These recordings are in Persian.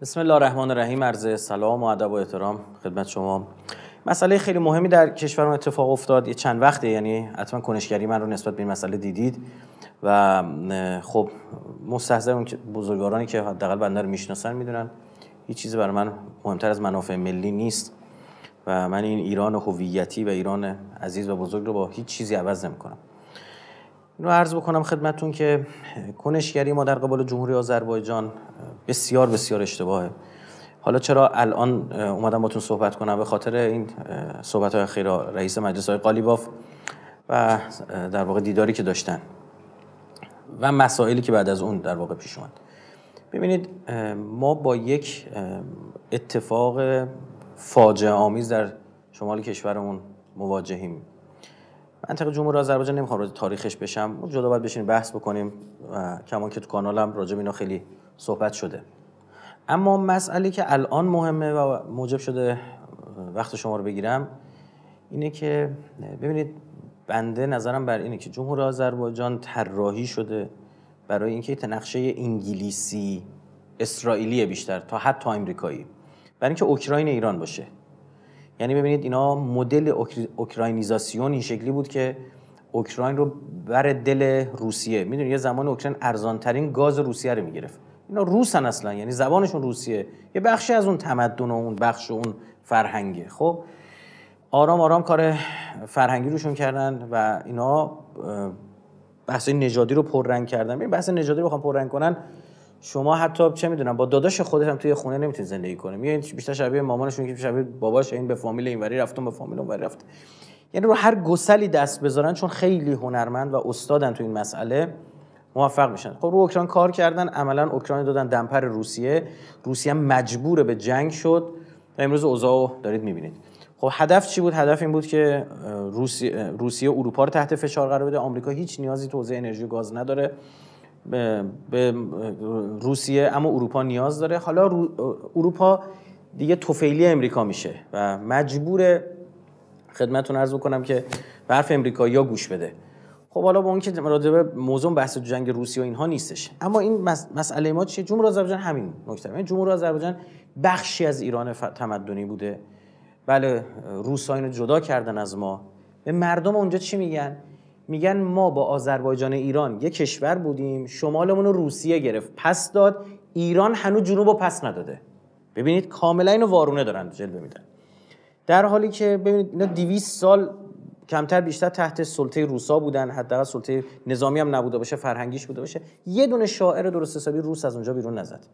بسم الله الرحمن الرحیم. عرض سلام و ادب و احترام خدمت شما. مسئله خیلی مهمی در کشورمون اتفاق افتاد. یه چند وقته، یعنی حتما کنشگری من رو نسبت به این مسئله دیدید و خب مستحضرم که بزرگوارانی که حداقل بنده رو میشناسن میدونن هیچ چیزی برای من مهمتر از منافع ملی نیست و من این ایران هویتی و ایران عزیز و بزرگ رو با هیچ چیزی عوض نمی‌کنم. اینو عرض بکنم خدمتتون که کنشگری ما در قبال جمهوری آذربایجان بسیار بسیار اشتباهه. حالا چرا الان اومدم باتون صحبت کنم؟ به خاطر این صحبت‌های اخیر رئیس مجلس آقای قالیباف و در واقع دیداری که داشتن و مسائلی که بعد از اون در واقع پیش اومد. ببینید ما با یک اتفاق فاجعه آمیز در شمال کشورمون مواجهیم. منطقه جمهوری آذربایجان نمیخوام راجع تاریخش بشم، جدا باید بشینیم بحث بکنیم و کمان که تو کانالم راجع به اینا خیلی صحبت شده. اما مسئله که الان مهمه و موجب شده وقت شما رو بگیرم اینه که ببینید بنده نظرم بر اینه که جمهوری آذربایجان طراحی شده برای اینکه نقشه انگلیسی اسرائیلی بیشتر تا حتی آمریکایی، برای اینکه اوکراین ایران باشه. یعنی ببینید اینا مدل اوکراینیزاسیون این شکلی بود که اوکراین رو بر دل روسیه. میدونید یه زمان اوکراین ارزانترین گاز روسیه رو میگرفت. اینا روسن اصلا، یعنی زبانشون روسیه، یه بخشی از اون تمدن و اون بخش و اون فرهنگه. خب آرام آرام کار فرهنگی روشون کردن و اینا بحث نژادی رو پررنگ کردن. ببین بحث نژادی رو بخوام پررنگ کنن، شما حتی چه میدونم با داداش خودت هم توی خونه نمیتونی زندگی کنی. میگن بیشتر شبیه مامانشون که شبیه باباش، این به فامیل اینوری رفتم به فامیل اونوری رفت. یعنی رو هر گسلی دست بذارن چون خیلی هنرمند و استادن تو این مسئله موفق میشن. خب رو اوکراین کار کردن، عملا اوکراین دادن دمپر روسیه. روسیه مجبور به جنگ شد و امروز اوضاعو دارید میبینید. خب هدف چی بود؟ هدف این بود که روسیه اروپا رو تحت فشار قرار بده. آمریکا هیچ نیازی تو حوزه انرژی و گاز نداره به روسیه، اما اروپا نیاز داره. حالا اروپا دیگه طفیلی امریکا میشه و مجبور خدمتتون عرض بکنم که به حرف امریکایی‌ها گوش بده. خب حالا با اون که راجع به موضوع بحث جنگ روسیه و اینها نیستش، اما این مسئله ما چیه؟ جمهوری آذربایجان همین نکته. یعنی جمهوری آذربایجان بخشی از ایران تمدنی بوده. بله روس‌ها اینو جدا کردن از ما. به مردم اونجا چی میگن؟ میگن ما با آذربایجان ایران یک کشور بودیم، شمالمون رو روسیه گرفت پس داد، ایران هنوز جنوبو پس نداده. ببینید کاملا اینو وارونه دارن جلوه میدن، در حالی که ببینید اینا 200 سال کمتر بیشتر تحت سلطه روسا بودن، حداقل سلطه نظامی هم نبوده باشه، فرهنگیش بوده باشه. یه دونه شاعر درست حسابی روس از اونجا بیرون نزد.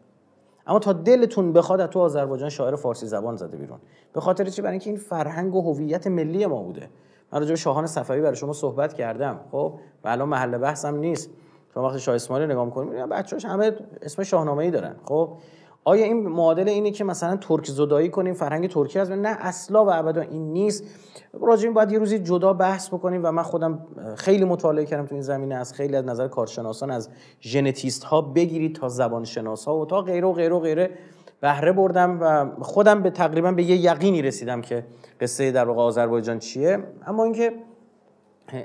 اما تا دلتون بخواد تو آذربایجان شاعر فارسی زبان زده بیرون. به خاطر چی؟ برای اینکه این فرهنگ و هویت ملی ما بوده. من راجع به شاهان صفوی برای شما صحبت کردم، خب و الان محل بحثم نیست. شما وقتی شاه اسماعیل نگاه می‌کنید می‌بینید بچه‌هاش همه اسم شاهنامه‌ای دارن. خب آیا این معادل اینه که مثلا ترک زدایی کنیم، فرهنگ ترکی از نه، اصلا و ابدا این نیست. راجع به این باید یه روزی جدا بحث بکنیم و من خودم خیلی مطالعه کردم تو این زمینه، از خیلی از نظر کارشناسان، از ژنتیست ها بگیرید تا زبان شناسا و تا غیره و غیره و غیره بهره بردم و خودم به تقریبا به یه یقینی رسیدم که قصه در واقع آذربایجان چیه. اما اینکه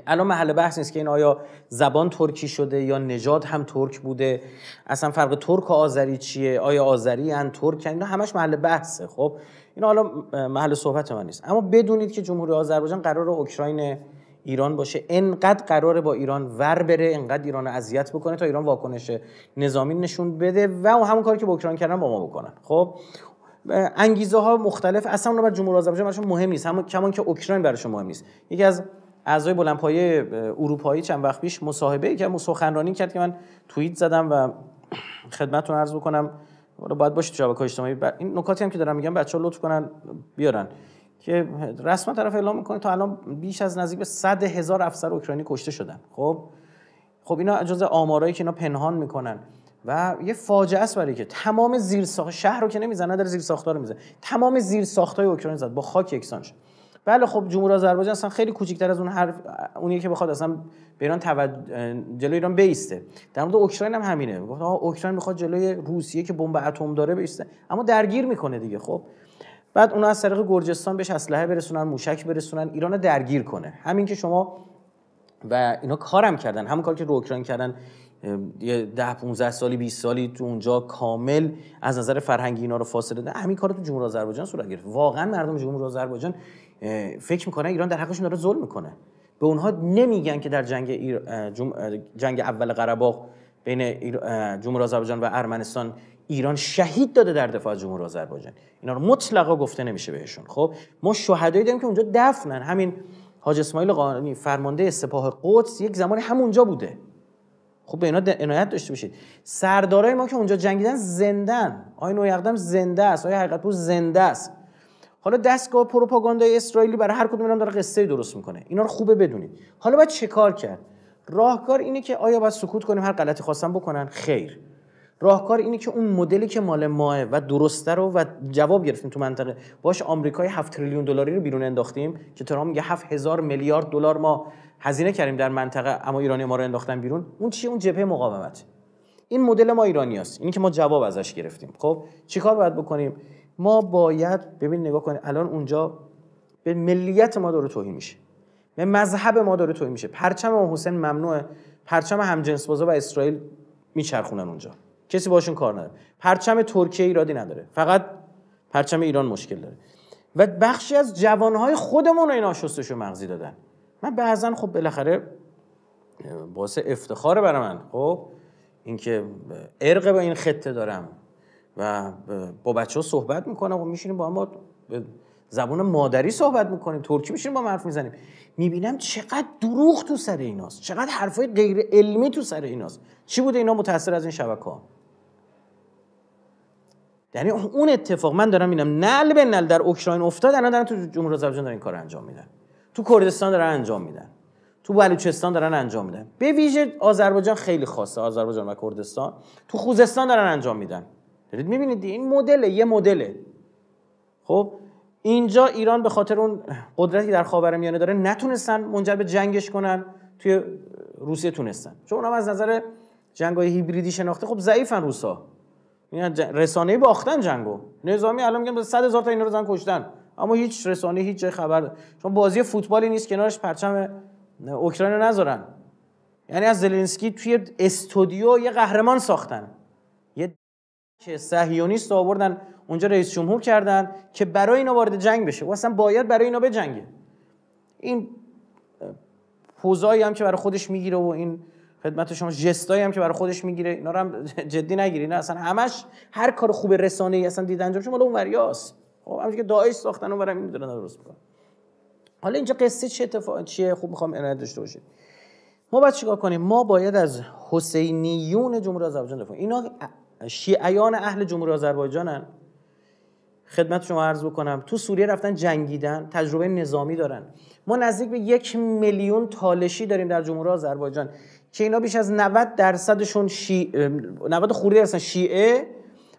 الان محل بحث نیست که این آیا زبان ترکی شده یا نژاد هم ترک بوده، اصلا فرق ترک و آذری چیه، آیا آذری ان ترک، اینا همش محل بحثه. خب اینا حالا محل صحبت من نیست. اما بدونید که جمهوری آذربایجان قراره اوکراین ایران باشه، انقدر قراره با ایران ور بره، انقدر ایران رو اذیت بکنه تا ایران واکنش نظامی نشون بده و همون کاری که با اوکراین کردن با ما بکنن. خب انگیزه ها مختلف، اصلا اون برای جمهوری آذربایجان براشون مهم نیست، همون کمان که اوکراین براشون مهم نیست. یکی از اعضای بلندپایه اروپایی چند وقت پیش مصاحبه‌ای که سخنرانی کرد که من توییت زدم و خدمتتون عرض بکنم، باید باشید شبکه‌های اجتماعی این نکاتی هم که دارم میگم بچه‌ها لطف کنن بیارن که رسما طرف اعلام میکنه تا الان بیش از نزدیک به 100,000 افسر اوکراینی کشته شدن. خب اینا جزء آمارایی که اینا پنهان میکنن و یه فاجعه است، برای که تمام زیرساخت شهر رو که نمیزنه، در زیرساخت‌ها رو میزنه، تمام زیرساخت‌های اوکراین زد، با خاک یکسان شد. بله خب جمهوری آذربایجان اصلا خیلی کوچیک‌تر از اون اونیه که بخواد اصلا به ایران جلوی ایران بیسته. در مورد اوکراین هم همینه، گفت اوکراین میخواد جلوی روسیه که بمب اتم داره بیسته، اما درگیر میکنه دیگه. خب بعد اونا از طریق گرجستان بهش اسلحه برسونن، موشک برسونن، ایران رو درگیر کنه. همین که شما و اینا کارم کردن، همون کاری که رو اوکراین کردن یه 10 15 سالی 20 سالی تو اونجا کامل از نظر فرهنگی اینا رو فاصله دادن. همین کارو تو جمهوری آذربایجان صورت گرفت. واقعا مردم جمهوری آذربایجان فکر میکنن ایران در حقشون داره ظلم میکنه. به اونها نمیگن که در جنگ اول قره باغ بین جمهوری آذربایجان و ارمنستان ایران شهید داده در دفاع از جمهوری آذربایجان. اینا رو مطلقا گفته نمیشه بهشون. خب ما شهدایی داریم که اونجا دفنن. همین حاج اسماعیل قانونی فرمانده سپاه قدس یک زمانی همونجا بوده. خب به اینا عنایت داشته باشید. سردارای ما که اونجا جنگیدن زنده‌ان. آقای نویقدم زنده است، آقای حقیقت‌پور زنده است. حالا دستگاه پروپاگاندای اسرائیلی برای هر کدوم اینا داره قصه درست میکنه. اینا رو خوبه بدونید. حالا باید چه کار کرد؟ راهکار اینه که آیا باید سکوت کنیم هر غلطی خواستن بکنن؟ خیر. راهکار اینه که اون مدلی که مال ماه و درسته رو و جواب گرفتیم تو منطقه باش آمریکای 7 تریلیون دلاری رو بیرون انداختیم که ترامپ میگه 7000 میلیارد دلار ما هزینه کردیم در منطقه اما ایرانی ما رو انداختن بیرون. اون چیه؟ اون جبهه مقاومت. این مدل ما ایرانیاست. اینی که ما جواب ازش گرفتیم. خب چیکار باید بکنیم؟ ما باید ببین نگاه کنید الان اونجا به ملیت ما داره توهین میشه. به مذهب ما داره توهین میشه. پرچم امام حسین ممنوعه. پرچم همجنسبازا و اسرائیل میچرخونن اونجا. کسی باشون کار نداره. پرچم ترکیه ایرادی نداره. فقط پرچم ایران مشکل داره. و بخشی از جوانهای خودمون رو اینا شستشو مغزی دادن. من بعضن خب بالاخره باعث افتخاره برای من خب اینکه ارق به این خطه دارم و با بچه‌ها صحبت میکنم و میشینیم با هم زبان مادری صحبت میکنیم، ترکی میشینیم با هم حرف میزنیم، میبینم چقدر دروغ تو سر ایناست، چقدر حرفای غیر علمی تو سر ایناست. چی بوده اینا متأثر از این شبکه‌ها؟ یعنی اون اتفاق من دارم میبینم نعل به نعل در اوکراین افتاد، الان دارن تو جمهوری آذربایجان دارن این کارو انجام میدن، تو کردستان دارن انجام میدن، تو بلوچستان دارن انجام میدن. به ویژه آذربایجان خیلی خاصه، آذربایجان و کردستان تو خوزستان دارن انجام میدن. دارید میبینید این مدل یه مدله. خب اینجا ایران به خاطر اون قدرتی در خاورمیانه داره نتونستن منجر به جنگش کنن، توی روسیه تونستن، چون اونم از نظر جنگ‌های هیبریدی شناخته خب ضعیفن روسا، اینا رسانه‌ای باختن جنگو. نظامی الان میگم 100,000 تا اینا رو زدن کشتن، اما هیچ رسانه هیچ جای خبر، چون بازی فوتبالی نیست کنارش پرچم اوکراین رو نذارن. یعنی از زلنسکی توی استودیو یه قهرمان ساختن، یه که صهیونیست آوردن اونجا رئیس جمهور کردن که برای اینا وارد جنگ بشه و اصلا باید برای اینا بجنگه. این پوزایی هم که برای خودش میگیره و این خدمت شما جستایی هم که برای خودش میگیره، اینا رو هم جدی نگیری. نه اصلا همش هر کار خوب رسانه‌ای اصلا دید انجام شه مال اون وریاست. خب همونجوری که داعش ساختن اونورم این میدونن درست میکنن. حالا اینجا قصه چه اتفاقی چیه؟ خوب میخوام عنایت داشته باشید. ما باید چیکار کنیم؟ ما باید از حسینیون جمهوری آذربایجان دفاع. اینا شیعیان اهل جمهوری آذربایجانن. خدمت شما عرض بکنم تو سوریه رفتن جنگیدن، تجربه نظامی دارن. ما نزدیک به 1 میلیون تالشی داریم در جمهوری آذربایجان که اینا بیش از 90%شون 90 خورده هستن شیعه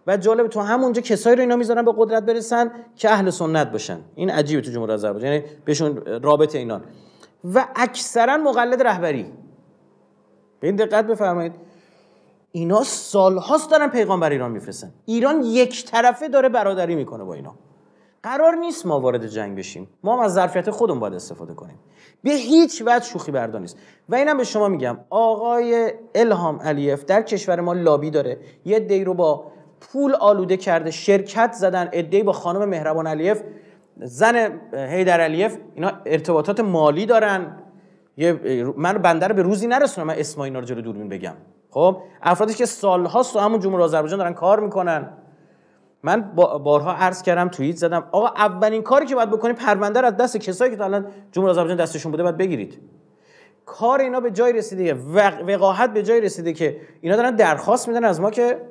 و جالب تو همونجا کسایی رو اینا میذارن به قدرت برسن که اهل سنت باشن. این عجیبه تو جمهوری آذربایجان، یعنی بهشون رابطه اینان و اکثرا مقلد رهبری. به این دقت بفرمایید، اینا سالهاست دارن پیغام بر ایران میفرستن. ایران یک طرفه داره برادری میکنه با اینا. قرار نیست ما وارد جنگ بشیم. ما هم از ظرفیت خودمون باید استفاده کنیم. به هیچ وجه شوخی بردار نیست. و اینم به شما میگم آقای الهام علیف در کشور ما لابی داره. یه عده‌ای رو با پول آلوده کرده، شرکت زدن، عده‌ای با خانم مهربان علیف، زن حیدر علیف، اینا ارتباطات مالی دارن. من بنده رو به روزی نرسونم من اسم اینا رو جلوی دوربین بگم. خب افرادی که سال‌هاست تو همون جمهوری آذربایجان دارن کار میکنن. من بارها عرض کردم، توییت زدم، آقا اولین کاری که باید بکنید پرونده رو از دست کسایی که تا الان جمهوری آذربایجان دستشون بوده باید بگیرید. کار اینا به جای رسیده، وقاحت به جای رسیده که اینا دارن درخواست میدن از ما که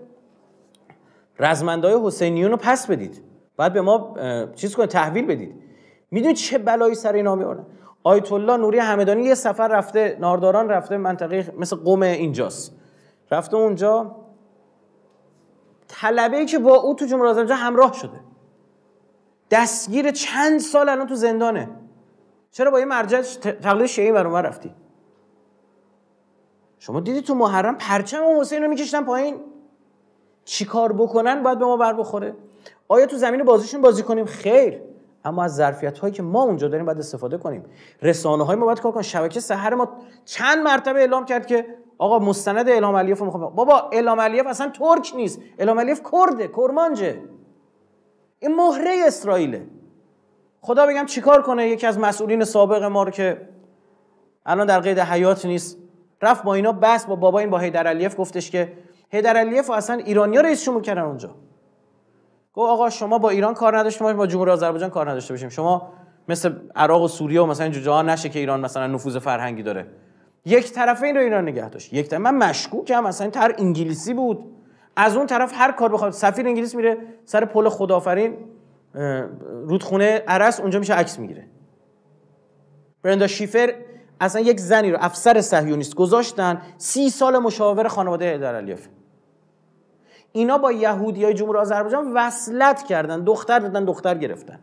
رزمندای حسینیون رو پس بدید، بعد به ما چیز کنید، تحویل بدید. میدونید چه بلایی سر اینا میآوردن؟ آیت الله نوری همدانی یه سفر رفته نارداران، رفته منطقه مثل قم اینجاست، رفته اونجا، طلبه‌ای که با او تو جمهوری آذربایجان همراه شده دستگیر چند سال الان تو زندانه. چرا با یه مرجع تقلید شیعی بر اونور رفتی؟ شما دیدی تو محرم پرچم حسین رو میکشتن پایین. چی کار بکنن باید به ما بر بخوره؟ آیا تو زمین بازیشون بازی کنیم؟ خیر، اما از ظرفیت‌هایی که ما اونجا داریم باید استفاده کنیم. رسانه‌های ما باید کار کنن. شبکه سحر ما چند مرتبه اعلام کرد که آقا مستند الهام علیف رو میخوام. بابا الهام علیف اصلا ترک نیست، الهام علیف کرده، کرمانجه. این مهره اسرائیله. خدا بگم چیکار کنه یکی از مسئولین سابق ما رو که الان در قید حیات نیست، رفت با اینا بس با بابا این با حیدر علیف گفتش که حیدر علیف اصلا ایرانی‌ها رئیس جمهور کردن اونجا. گفت آقا شما با ایران کار نداشته باشیم، با جمهوری آذربایجان کار نداشته باشیم، شما مثل عراق و سوریه و مثلا اینجا جاها نشه که ایران مثلا نفوذ فرهنگی داره. یک طرفه این رو ایران نگه داشت. یک طرف من مشکوکم مثلا این طرح انگلیسی بود، از اون طرف هر کار بخواد سفیر انگلیس میره سر پل خداآفرین رودخونه عرس اونجا میشه عکس میگیره. برندا شیفر اصلا یک زنی رو افسر صهیونیست گذاشتن 30 سال مشاور خانواده حیدر علیف. اینا با یهودیای جمهوری آذربایجان وصلت کردن، دختر دادن، دختر گرفتن.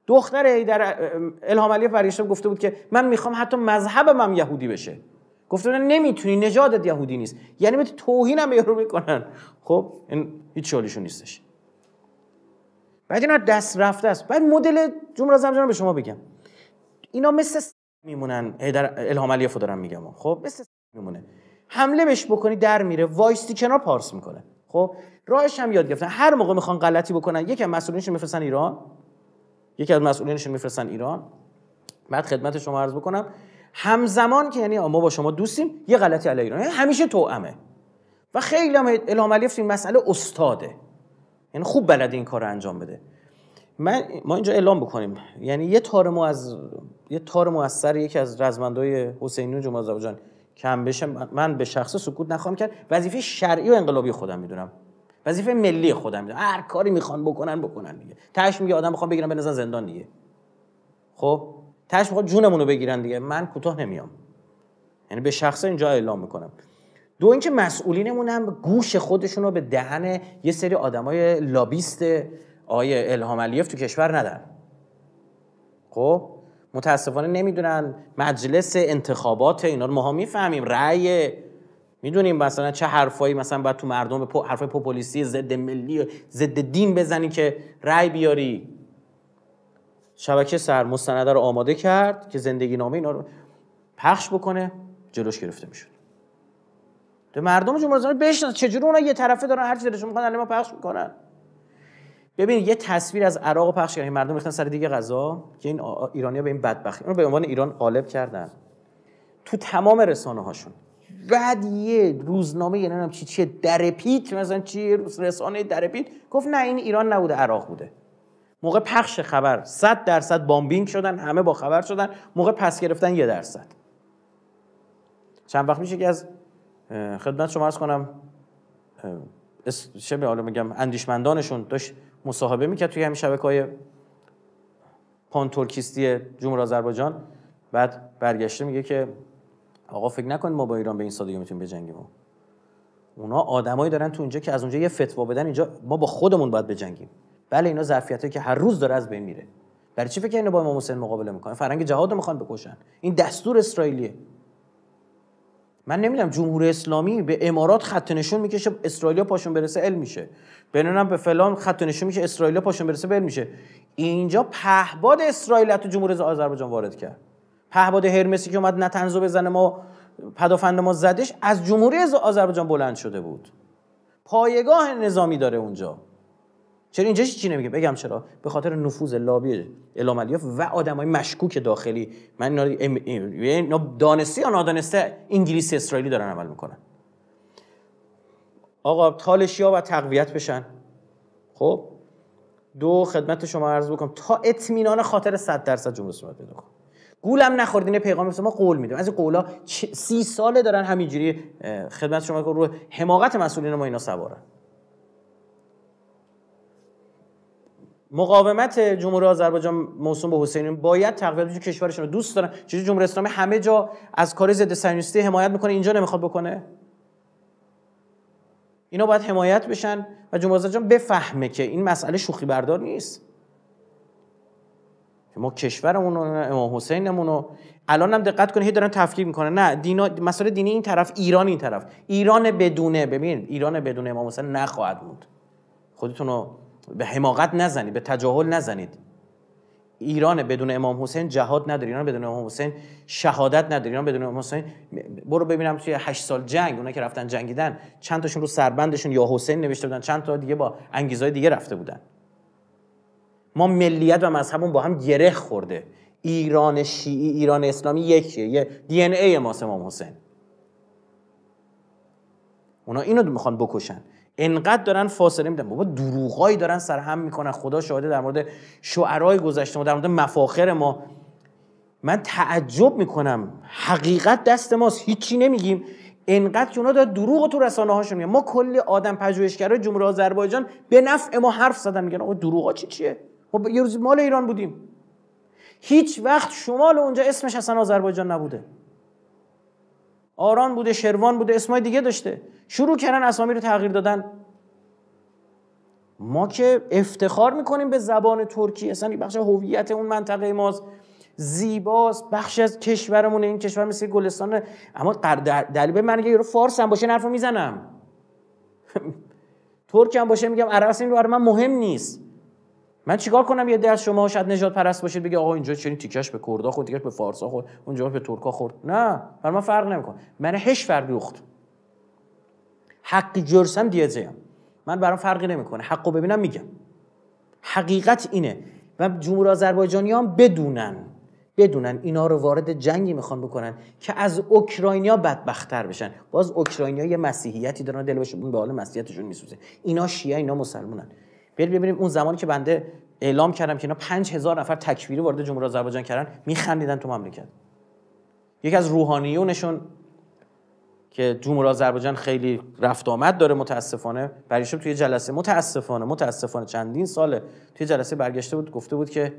دختر حیدر الهام علیف برگشته گفته بود که من میخوام حتی مذهبم هم یهودی بشه. گفته بود نمیتونی، نژادت یهودی نیست، یعنی به توهینم به یارو میکنن. خب این هیچ شغلشون نیستش. بعد اینا دست رفته است. بعد مدل جمهوری آذربایجان رو به شما بگم، اینا مثل میمونن. الهام علیف رو دارم میگم، خب مثل میمونه، حمله بهش بکنی در میره، وایستی کنار پارس میکنه. خب راهش هم یاد گرفتن، هر موقع میخوان غلطی بکنن یکی از مسئولینشون میفرستن ایران، بعد خدمت شما عرض بکنم همزمان که یعنی ما با شما دوستیم یه غلطی علیه ایران، یعنی همیشه توأمه. و خیلی هم الهام علیف این مسئله استاده، یعنی خوب بلده این کارو انجام بده. ما اینجا اعلام بکنیم، یعنی یه تار موثر یکی از رزمندای حسینیون جمهوری آذربایجان کم بشه، من به شخص سکوت نخواهم کرد. وظیفه شرعی و انقلابی خودم میدونم، وظیفه ملی خودم میدونم. هر کاری میخوان بکنن دیگه. تاش میگه آدم میخوان بگیرن بنزن زندان دیگه. خب تاش میخواد جونمون رو بگیرن دیگه. من کوتاه نمیام، یعنی به شخص اینجا اعلام میکنم. دو اینکه مسئولینمون هم گوش خودشون رو به دهن یه سری آدمای لابیست آقای الهام علیف تو کشور ندن. خب متاسفانه نمیدونن مجلس انتخابات اینا رو ما میفهمیم، رأی میدونیم مثلا چه حرفایی مثلا باید تو مردم به حرفای پوپولیستی ضد ملی و ضد دین بزنی که رأی بیاری. شبکه سر مستنده رو آماده کرد که زندگی نامه اینا رو پخش بکنه، جلوش گرفته میشد. تو مردم جمهوری آذربایجان بشناسن چجوری اونا یه طرفه دارن هر چیزی دلشون میخواد الان پخش میکنن. ببین یه تصویر از عراق رو پخش کردن، مردم ریختن سر دیگه غذا که این ایرانی‌ها به این بدبختی اون رو به عنوان ایران غالب کردن تو تمام رسانه‌هاشون. بعد یه روزنامه یعنی نمیدونم چیه درپیت مثلا چیه رسانه درپیت گفت نه این ایران نبوده عراق بوده. موقع پخش خبر 100% بامبینگ شدن، همه با خبر شدن، موقع پس گرفتن 1%. چند وقت میشه که از خدمت شما عرض کنم چه به حالا میگم اندیشمندانشون داشت مصاحبه میکرد توی همین شبکه‌های پان ترکیستی جمهوری آذربایجان، بعد برگشته میگه که آقا فکر نکنید ما با ایران به این سادگی میتونیم بجنگیم. اونا آدمایی دارن تو اونجا که از اونجا یه فتوا بدن، اینجا ما با خودمون باید بجنگیم. بله اینا ظرفیتایی که هر روز داره از بین میره. برای چی فکر اینا با امام حسین مقابله میکنن؟ فرهنگ جهاد رو میخوان بکشن. این دستور اسرائیلیه. من نمیدونم جمهوری اسلامی به امارات خط نشون میکشه اسرائیلیا پاشون برسه علم میشه، ببینم به فلان خط نشون میشه اسرائیلیا پاشون برسه علم میشه. اینجا پهباد اسرائیل تو جمهوری آذربایجان وارد کرد. پهباد هرمسی که اومد نتنزو بزنه ما پدافند ما زدش از جمهوری آذربایجان بلند شده بود. پایگاه نظامی داره اونجا. چرا اینجا چی نمیگه؟ بگم چرا؟ به خاطر نفوذ لابی الهام علیف و آدمای مشکوک داخلی. من اینا دانسته یا نادانسته انگلیسی اسرائیلی دارن عمل میکنن. آقا تالشیا باید تقویت بشن. خب دو خدمت شما عرض بکنم تا اطمینان خاطر 100% جمهوری اسلامی پیدا کن. گولم نخوردین پیغام ما قول میدیم. از این قولا 30 ساله دارن همینجوری خدمت شما رو حماقت مسئولین ما اینا سوارن. مقاومت جمهوری آذربایجان موسوم به حسینیون باید تقویت بشه. کشورشون رو دوست دارن. چجوری جمهوری اسلامی همه جا از کار ضد صهیونیستی حمایت میکنه، اینجا نمیخواد بکنه؟ اینا باید حمایت بشن و جمهوری آذربایجان بفهمه که این مسئله شوخی بردار نیست. ما کشورمون و امام حسینمون رو الان هم دقت کنید دارن تفکیک میکنن. نه مسئله دینی این طرف، ایران این طرف. ایران بدونه، ببین ایران بدون امام حسین نخواهد بود. خودتون رو به حماقت نزنید، به تجاهل نزنید. ایران بدون امام حسین جهاد نداره، ایران بدون امام حسین شهادت نداره، ایران بدون امام حسین برو ببینم توی 8 سال جنگ اونا که رفتن جنگیدن چند تاشون رو سربندشون یا حسین نوشته بودن، چند تا دیگه با انگیزهای دیگه رفته بودن. ما ملیت و مذهبمون با هم گره خورده. ایران شیعی ایران اسلامی یکیه، یه دی ان ای ماست امام حسین. اونا اینو میخوان بکشن، انقدر دارن فاصله میدن، بابا دروغایی دارن سرهم میکنن. خدا شاهده در مورد شعرهای گذشته ما، در مورد مفاخر ما من تعجب میکنم. حقیقت دست ماست، هیچی نمیگیم، انقدر که اونا دارن دروغ تو رسانه هاشون میگن. ما کلی آدم پژوهشگرای جمهوری آذربایجان به نفع ما حرف زدن، میگن آقا دروغا چیه؟ ما یه روز مال ایران بودیم، هیچ وقت شمال اونجا اسمش اصلا آذربایجان نبوده، آران بوده، شروان بوده، اسمای دیگه داشته. شروع کردن اسامی رو تغییر دادن. ما که افتخار میکنیم به زبان ترکی، اصلا بخش هویت اون منطقه ماست، زیباست، بخشی از کشورمونه. این کشور مثل گلستان، اما دلیل من اگه یارو فارس هم باشه حرفو میزنم ترک هم باشه میگم، عرب این رو برای من مهم نیست. من چیکار کنم یه عده از شما شاید نژاد پرست باشید بگه آقا اینجا چرا تیکش به کردا خورد، تیکش به فارسا خورد، اونجا به ترکا خورد. نه، برای من فرق نمیکنه. من هیچ فرقی اخت حقی جرسم دیزم، من برام فرقی نمیکنه، حقو ببینم میگم. حقیقت اینه و جمهوری آذربایجانی هم بدونن اینا رو وارد جنگی میخوان بکنن که از اوکراینیا بدبخت‌تر بشن. باز اوکراینیا یه مسیحیتی دارن، دلشون به حال مسیحیتشون میسوزه. اینا شیعه، اینا مسلمانن. ببینیم اون زمانی که بنده اعلام کردم که اینا 5000 نفر تکفیری وارد جمهوری آذربایجان کردن، میخندیدن تو مملکت. یکی از روحانیونشون که جمهوری آذربایجان خیلی رفت آمد داره متاسفانه، برایشون توی جلسه متاسفانه چندین ساله توی جلسه برگشته بود، گفته بود که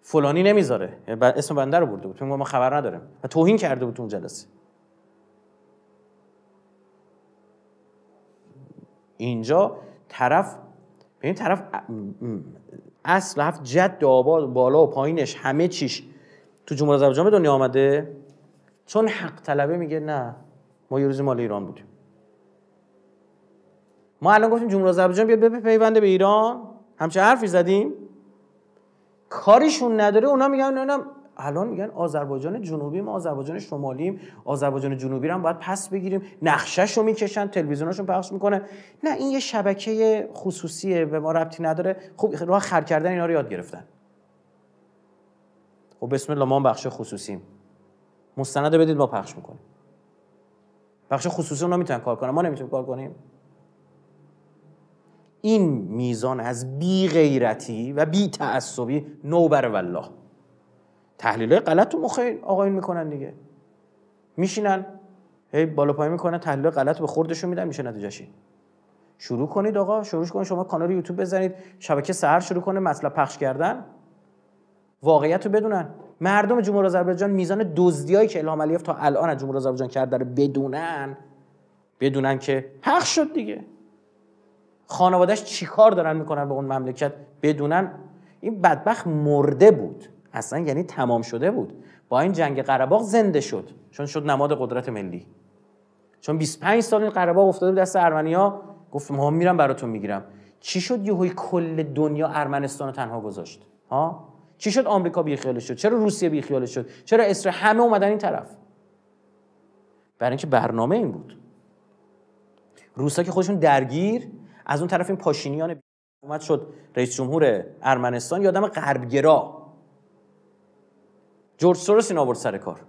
فلانی نمیذاره، اسم بنده رو برده بود، ما خبر نداریم و توهین کرده بود تو اون جلسه. اینجا طرف اصل هفت جد آباد بالا و پایینش همه چیش تو جمهوری آذربایجان به دنیا آمده، چون حق طلبه میگه نه ما یه روزی مال ایران بودیم. ما الان گفتیم جمهوری آذربایجان بیاد بپیونده به ایران، همچه حرفی زدیم، کاریشون نداره. اونا میگن الان میگن آذربایجان جنوبی، ما آذربایجان شمالیم، آذربایجان جنوبی رو هم باید پس بگیریم، نقشه‌شو میکشن، تلویزیوناشون پخش میکنه. نه، این یه شبکه خصوصیه، به ما ربطی نداره. خب راه خر کردن اینا رو یاد گرفتن. خب بسم الله، ما بخش خصوصیم، مستند بدید ما پخش میکنیم. بخش خصوصی اونا میتونن کار کنن، ما نمیتونیم کار کنیم. این میزان از بی غیرتی و بی تعصبی نوبر والله. تحلیل غلط تو مخ آقایون میکنن دیگه، میشینن هی بالا پایین میکنن، تحلیل غلط به خوردشون میدن، میشه نتیجهشی. شروع کنید آقا، شروع کنید شما کانال یوتیوب بزنید، شبکه سحر شروع کنه مطلب پخش کردن، واقعیت رو بدونن. مردم جمهوری آذربایجان میزان دزدیایی که الهام علیف تا الان از جمهوری آذربایجان کرده رو بدونن که پخش شد دیگه. خانواده‌اش چیکار دارن میکنن به اون مملکت بدونن. این بدبخت مرده بود اصلا، یعنی تمام شده بود. با این جنگ قره باغ زنده شد، چون شد نماد قدرت ملی. چون 25 سال این قره باغ افتاده دست ارمنیا، گفت ما میرم براتون میگیرم. چی شد یهوی کل دنیا ارمنستان رو تنها گذاشت؟ ها؟ چی شد آمریکا بیخیالش شد؟ چرا روسیه بیخیالش شد؟ چرا اسرائیل؟ همه اومدن این طرف. برای اینکه برنامه این بود. روسا که خودشون درگیر، از اون طرف این پاشینیان اومد شد رئیس جمهور ارمنستان، یه آدم غربگرا، جورج سوروس این آورد سر کار.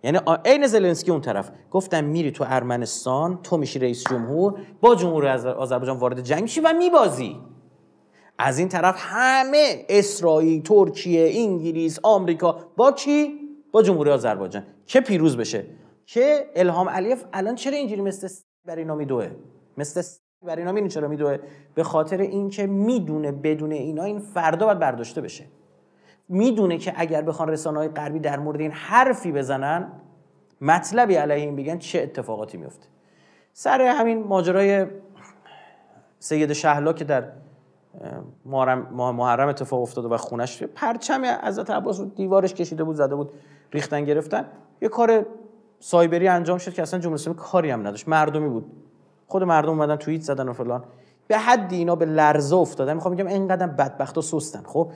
یعنی عین زلنسکی اون طرف. گفتم میری تو ارمنستان، تو میشی رئیس جمهور، با جمهوری آذربایجان وارد جنگ میشی و میبازی. از این طرف همه اسرائیل، ترکیه، انگلیس، آمریکا، با کی؟ با جمهوری آذربایجان که پیروز بشه. که الهام علیف الان چرا اینجوری مثل برای اینا میدوه؟ برای اینا میدونی چرا میدوه؟ به خاطر اینکه میدونه بدون اینا این فردا باید برداشته بشه. میدونه که اگر بخوان رسانه‌های غربی در مورد این حرفی بزنن، مطلبی علیه این بگن، چه اتفاقاتی میفته. سر همین ماجرای سید شهلا که در محرم اتفاق افتاده و خونش پرچم حضرت عباس رو دیوارش کشیده بود، زده بود، ریختن گرفتن، یه کار سایبری انجام شد که اصلا جمهوری اسلامی کاری هم نداشت، مردمی بود. خود مردم اومدن توییت زدن و فلان. به حدی اینا به لرزه افتادن. میخوام بگم اینقدر بدبختا سستن. خب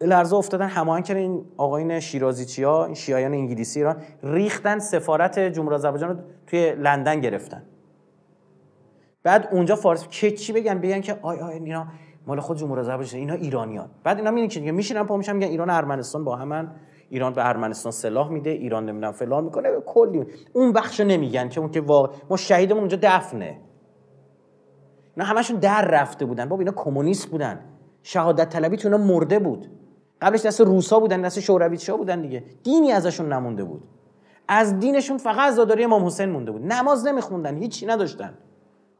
لرزه افتادن، هماهنگ کردن این آقایون شیرازیچیا، این شیعیان انگلیسی ایران ریختن سفارت جمهوری آذربایجان رو توی لندن گرفتن. بعد اونجا فارسی چی بگن که آی اینا مال خود جمهوری آذربایجان، اینا ایرانیان. بعد اینا میگن که میشینن پا میشن میگن ایران و ارمنستان با همن، ایران به ارمنستان سلاح میده، ایران نمیدونم فلان میکنه، کلی اون بخشو نمیگن که اون که واقعا ما شهیدمون اونجا دفنه. اینا همشون در رفته بودن. بابا اینا کمونیست بودن، شهادت طلبی تو اینا مرده بود. قبلش دست روسا بودن، دست شورویچیا بودن دیگه. دینی ازشون نمونده بود. از دینشون فقط عزاداری امام حسین مونده بود. نماز نمیخوندن، هیچی نداشتن.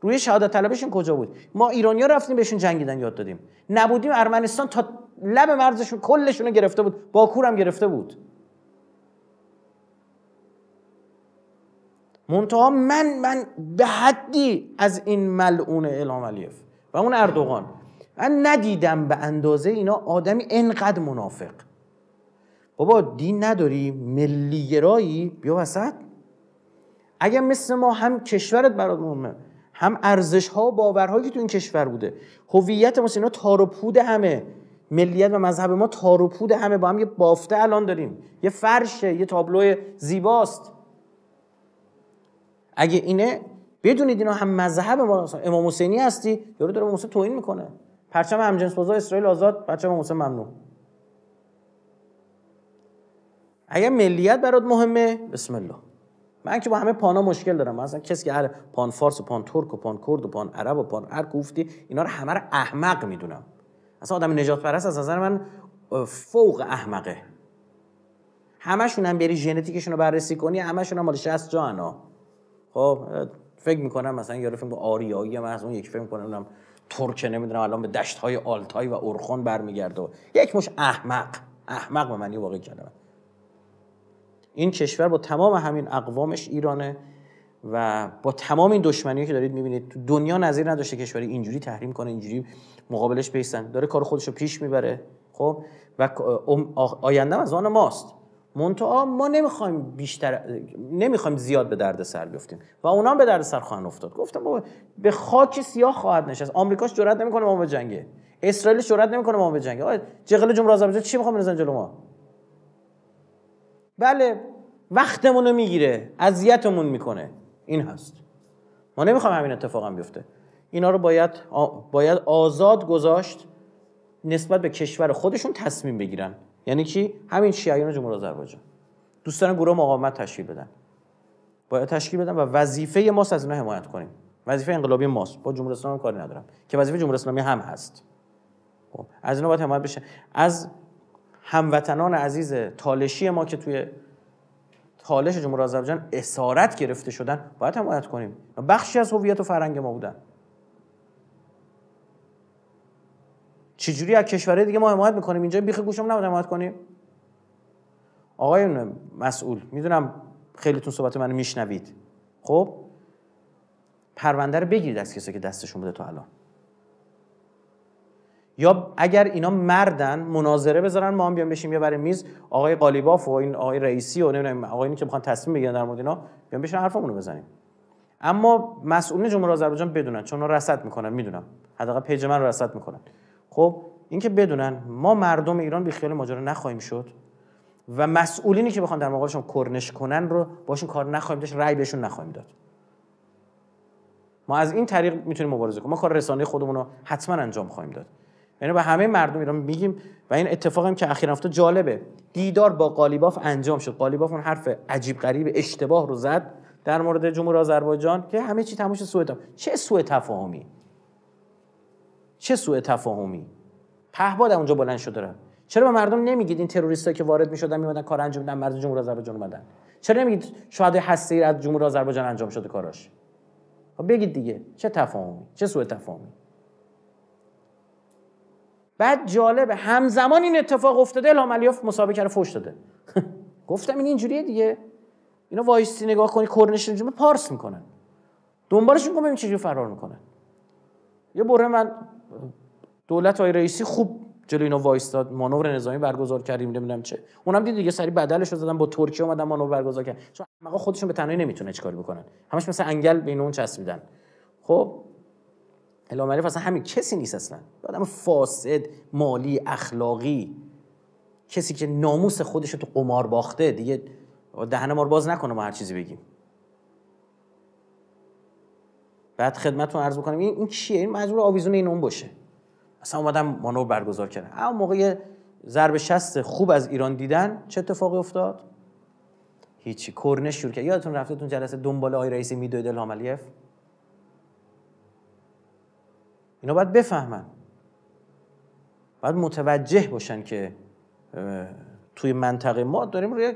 روی شهادت طلبشون کجا بود؟ ما ایرانی‌ها رفتیم بهشون جنگیدن یاد دادیم. نبودیم ارمنستان تا لب مرزشون کلشون رو گرفته بود، باکور هم گرفته بود. منتها من به حدی از این ملعون الهام علیف و اون اردوغان من ندیدم به اندازه اینا آدمی انقدر منافق. بابا دین نداری، ملیگرایی، بیا وسط. اگه مثل ما هم کشورت برات مهمه، هم ارزش‌ها و باورهایی که تو این کشور بوده، هویت ما اینا تار و پود همه، ملیت و مذهب ما تار و پود همه، با هم یه بافته الان داریم، یه فرشه، یه تابلو زیباست. اگه اینه بدونید اینا هم مذهب ما، امام حسینی هستی یارو داره امام حسین توهین میکنه، پرچم همجنس‌بازا اسرائیل آزاد، پرچم امام حسین ممنوع. اگه ملیت برات مهمه بسم الله. من که با همه پانا مشکل دارم، مثلا کسی که هر پان فارس و پان ترک و پان کرد و پان عرب و پان هر کوفتی اینا رو همه رو احمق میدونم. اصلا آدم نجات پرست از نظر من فوق احمقه. همشون هم بری ژنتیکشون رو بررسی کنی، همشون هم مال 60 جانا. خب فکر میکنم مثلا یارو فکر کنم آریایی مثلا، یکی فکر میکنه اونم ترک نمیدونم الان به دشت‌های آلتای و اورخون برمیگرده. یک مش احمق به معنی واقعی کلمه. این کشور با تمام همین اقوامش ایرانه و با تمام این دشمنیایی که دارید میبینید تو دنیا نظیر نداشته کشوری اینجوری تحریم کنه، اینجوری مقابلش بیستن، داره کار خودشو پیش میبره. خب و آینده از آن ماست. منتها ما نمیخوایم زیاد به درد سر بیفتیم و اونا هم به درد سر خواهند افتاد. گفتم بابا به خاک سیاه خواهد نشست. آمریکاش جرئت نمیکنه ما به جنگه، اسرائیل جرئت نمیکنه ما به جنگه. آقا جغل جمهوری آذربایجان چی میخوام بزنن جلو ما؟ بله وقتمون رو میگیره، اذیتمون میکنه، این هست. ما نمیخوایم همین اتفاق هم بیفته. اینا رو باید آزاد گذاشت نسبت به کشور خودشون تصمیم بگیرن. یعنی کی؟ همین شیعیان جمهوری آذربایجان دوستان گروه مقاومت تشکیل بدن، باید تشکیل بدن و وظیفه ماست از اینا حمایت کنیم. وظیفه انقلابی ماست، با جمهوری اسلامی کاری ندارم که وظیفه جمهوری اسلامی هم هست. خب از اینا باید حمایت بشه. از هموطنان عزیز تالشی ما که توی تالش جمهوری آذربایجان اسارت گرفته شدن باید حمایت کنیم. بخشی از هویت و فرهنگ ما بودن. چجوری از کشورهای دیگه ما حمایت میکنیم، اینجا بیخ گوشمون نباید حمایت کنیم؟ آقای مسئول، میدونم خیلیتون صحبت منو میشنوید، خب پرونده رو بگیرید از کسی که دستشون بوده تا الان. یا اگر اینا مردن مناظره بذارن، ما هم بیام بشیم یه برای میز، آقای قالیباف و این آقای رئیسی و نمیدونم آقایونی که میخوان تصمیم بگیرن در مورد اینا، بیام بشین حرفمون رو بزنیم. اما مسئولین جمهوری آذربایجان بدونن، چون اونا رصد میکنن، میدونم حداقل پیج من رو رصد میکنن. خب این که بدونن ما مردم ایران بی خیال ماجرا نخواهیم شد و مسئولینی که بخوان در مقابلشون کرنش کنن رو باشون کار نخواهیم داشت، رأی بهشون نخواهیم داد. ما از این طریق میتونیم مبارزه کنیم. ما کار رسانه‌ای خودمون رو حتما انجام خواهیم داد. یعنی به همه مردم ایران میگیم و این اتفاق هم که اخیراً افتاد جالبه. دیدار با قالیباف انجام شد. قالیباف اون حرف عجیب غریب اشتباه رو زد در مورد جمهوری آذربایجان که همه چی تموم شد. چه سوء تفاهمی پهباد اونجا بلند شده. چرا به مردم نمیگید این تروریستایی که وارد میشدن میومدن کار انجام میدن مرز جمهوری آذربایجان اومدن؟ چرا نمیگید شهدای هسته‌ای از جمهوری آذربایجان انجام شده کاراش؟ بگید دیگه چه تفاهمی، چه سوء تفاهمی. بعد جالبه همزمان این اتفاق افتاده الهام علیف مسابقه رو فوش داده. گفتم این اینجوریه دیگه، اینا وایسی نگاه کنی کرنش اینجوری پارس میکنن، دنبالشون میگم ببین چجوری فرار میکنن. یه بره من دولت آقای رئیسی خوب جلوی اینا وایستاد، مانور نظامی برگزار کردیم نمیدونم چه، اونم دید دیگه سری بدلش رو زدن، با ترکیه اومدن مانور برگزار کردن، چون آقا خودشون به تنهایی نمیتونه چیکاری بکنن، همش مثل انگل بین اون چسبیدن. خب الهام علیف اصلا همین کسی نیست، اصلا آدم فاسد، مالی، اخلاقی، کسی که ناموس خودش تو قمار باخته دیگه دهن ما رو باز نکنه ما هر چیزی بگیم. بعد خدمتتون عرض بکنم این چیه؟ این مجبور آویزون این اون باشه. مثلا اومدم مانور برگزار کردن، اما موقع ضرب شست خوب از ایران دیدن چه اتفاقی افتاد؟ هیچی. کرنش شروع کرد. یادتون رفته تون جلسه دنبال آقای رئیس میدوید الهام علیف؟ اینا باید بفهمن، باید متوجه باشن که توی منطقه ما داریم روی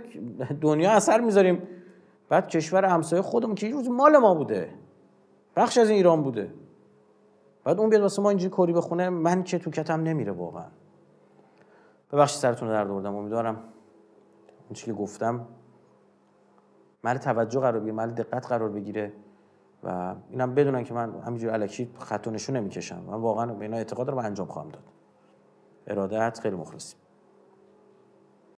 دنیا اثر میذاریم. بعد کشور همسایه خودمون که یه روز مال ما بوده، بخش از این ایران بوده، بعد اون بیاد واسه ما اینجوری کری بخونه، من که تو کتم نمیره واقعا. ببخشید سرتون رو درد آوردم. امیدوارم اون چیزی که گفتم محل توجه قرار بگیره، محل دقت قرار بگیره و اینم بدونن که من همینجوری الکی خط و نشون نمیکشم. من واقعا به اینا اعتقاد دارم و انجام خواهم داد. ارادت. خیلی مخلصیم.